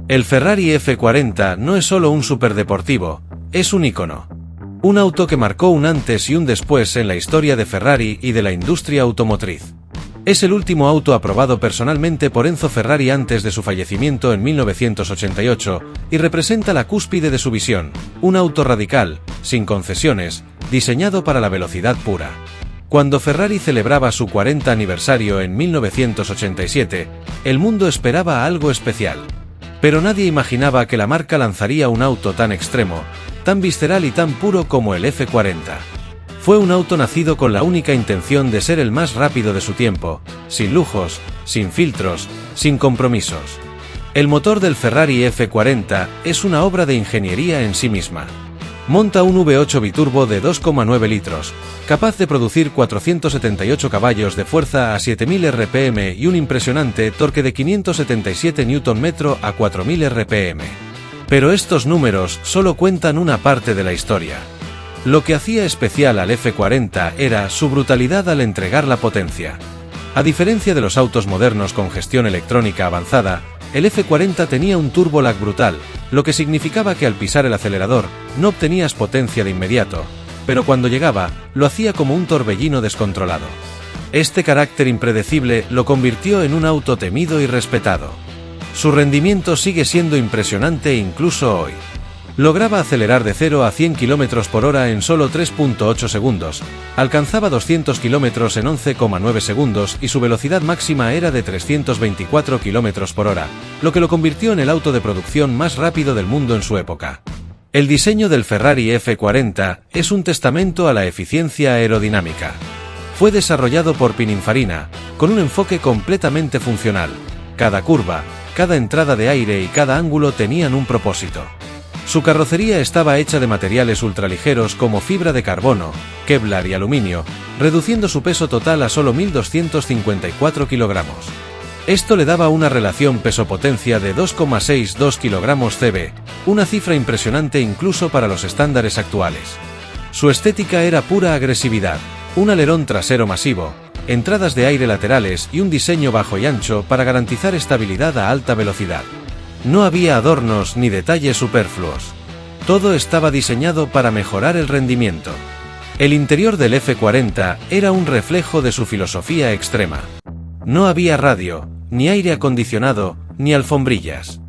El Ferrari F40 no es solo un superdeportivo, es un ícono. Un auto que marcó un antes y un después en la historia de Ferrari y de la industria automotriz. Es el último auto aprobado personalmente por Enzo Ferrari antes de su fallecimiento en 1988 y representa la cúspide de su visión, un auto radical, sin concesiones, diseñado para la velocidad pura. Cuando Ferrari celebraba su 40 aniversario en 1987, el mundo esperaba algo especial. Pero nadie imaginaba que la marca lanzaría un auto tan extremo, tan visceral y tan puro como el F40. Fue un auto nacido con la única intención de ser el más rápido de su tiempo, sin lujos, sin filtros, sin compromisos. El motor del Ferrari F40 es una obra de ingeniería en sí misma. Monta un V8 biturbo de 2,9 litros, capaz de producir 478 caballos de fuerza a 7000 RPM y un impresionante torque de 577 Nm a 4000 RPM. Pero estos números solo cuentan una parte de la historia. Lo que hacía especial al F40 era su brutalidad al entregar la potencia. A diferencia de los autos modernos con gestión electrónica avanzada, el F40 tenía un turbo lag brutal, lo que significaba que al pisar el acelerador no obtenías potencia de inmediato, pero cuando llegaba, lo hacía como un torbellino descontrolado. Este carácter impredecible lo convirtió en un auto temido y respetado. Su rendimiento sigue siendo impresionante incluso hoy. Lograba acelerar de 0 a 100 km por hora en solo 3.8 segundos, alcanzaba 200 km en 11,9 segundos y su velocidad máxima era de 324 km por hora, lo que lo convirtió en el auto de producción más rápido del mundo en su época. El diseño del Ferrari F40 es un testamento a la eficiencia aerodinámica. Fue desarrollado por Pininfarina, con un enfoque completamente funcional. Cada curva, cada entrada de aire y cada ángulo tenían un propósito. Su carrocería estaba hecha de materiales ultraligeros como fibra de carbono, Kevlar y aluminio, reduciendo su peso total a solo 1.254 kilogramos. Esto le daba una relación peso-potencia de 2,62 kilogramos cb, una cifra impresionante incluso para los estándares actuales. Su estética era pura agresividad, un alerón trasero masivo, entradas de aire laterales y un diseño bajo y ancho para garantizar estabilidad a alta velocidad. No había adornos ni detalles superfluos. Todo estaba diseñado para mejorar el rendimiento. El interior del F40 era un reflejo de su filosofía extrema. No había radio, ni aire acondicionado, ni alfombrillas.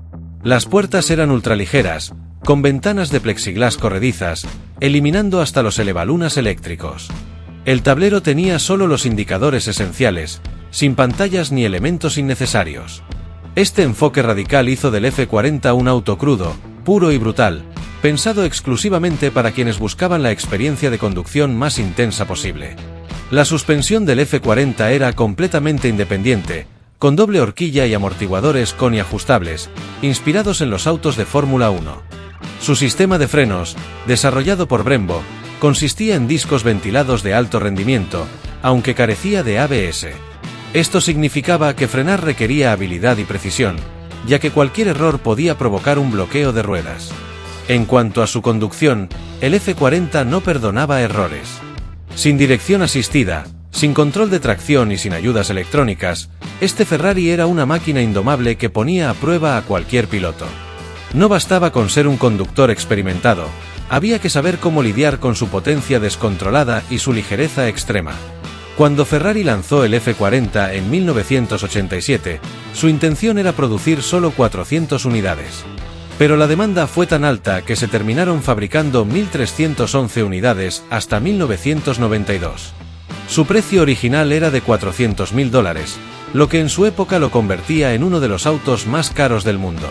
Las puertas eran ultraligeras, con ventanas de plexiglas corredizas, eliminando hasta los elevalunas eléctricos. El tablero tenía solo los indicadores esenciales, sin pantallas ni elementos innecesarios. Este enfoque radical hizo del F40 un auto crudo, puro y brutal, pensado exclusivamente para quienes buscaban la experiencia de conducción más intensa posible. La suspensión del F40 era completamente independiente, con doble horquilla y amortiguadores CONI ajustables, inspirados en los autos de Fórmula 1. Su sistema de frenos, desarrollado por Brembo, consistía en discos ventilados de alto rendimiento, aunque carecía de ABS. Esto significaba que frenar requería habilidad y precisión, ya que cualquier error podía provocar un bloqueo de ruedas. En cuanto a su conducción, el F40 no perdonaba errores. Sin dirección asistida, sin control de tracción y sin ayudas electrónicas, este Ferrari era una máquina indomable que ponía a prueba a cualquier piloto. No bastaba con ser un conductor experimentado, había que saber cómo lidiar con su potencia descontrolada y su ligereza extrema. Cuando Ferrari lanzó el F40 en 1987, su intención era producir solo 400 unidades. Pero la demanda fue tan alta que se terminaron fabricando 1.311 unidades hasta 1992. Su precio original era de $400.000, lo que en su época lo convertía en uno de los autos más caros del mundo.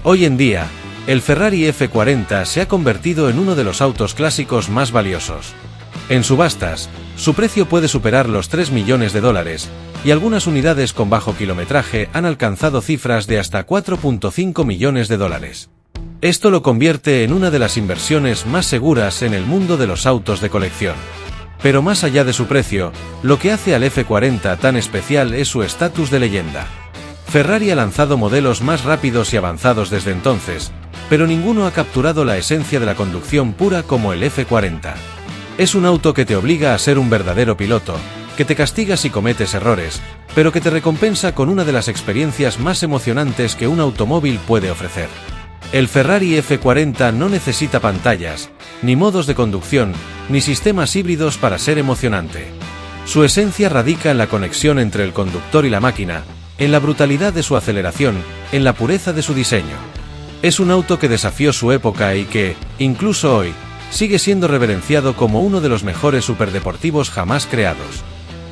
Hoy en día, el Ferrari F40 se ha convertido en uno de los autos clásicos más valiosos. En subastas, su precio puede superar los $3 millones y algunas unidades con bajo kilometraje han alcanzado cifras de hasta $4.5 millones. Esto lo convierte en una de las inversiones más seguras en el mundo de los autos de colección. Pero más allá de su precio, lo que hace al F40 tan especial es su estatus de leyenda. Ferrari ha lanzado modelos más rápidos y avanzados desde entonces, pero ninguno ha capturado la esencia de la conducción pura como el F40. Es un auto que te obliga a ser un verdadero piloto, que te castiga si cometes errores, pero que te recompensa con una de las experiencias más emocionantes que un automóvil puede ofrecer. El Ferrari F40 no necesita pantallas, ni modos de conducción, ni sistemas híbridos para ser emocionante. Su esencia radica en la conexión entre el conductor y la máquina, en la brutalidad de su aceleración, en la pureza de su diseño. Es un auto que desafió su época y que, incluso hoy, sigue siendo reverenciado como uno de los mejores superdeportivos jamás creados.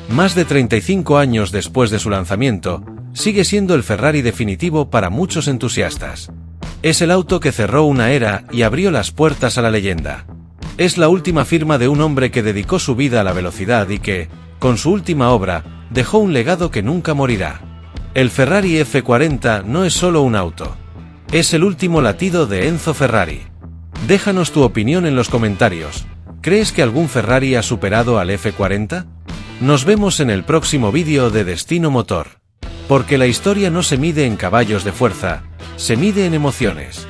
Más de 35 años después de su lanzamiento, sigue siendo el Ferrari definitivo para muchos entusiastas. Es el auto que cerró una era y abrió las puertas a la leyenda. Es la última firma de un hombre que dedicó su vida a la velocidad y que, con su última obra, dejó un legado que nunca morirá. El Ferrari F40 no es solo un auto. Es el último latido de Enzo Ferrari. Déjanos tu opinión en los comentarios. ¿Crees que algún Ferrari ha superado al F40? Nos vemos en el próximo vídeo de Destino Motor. Porque la historia no se mide en caballos de fuerza, se mide en emociones.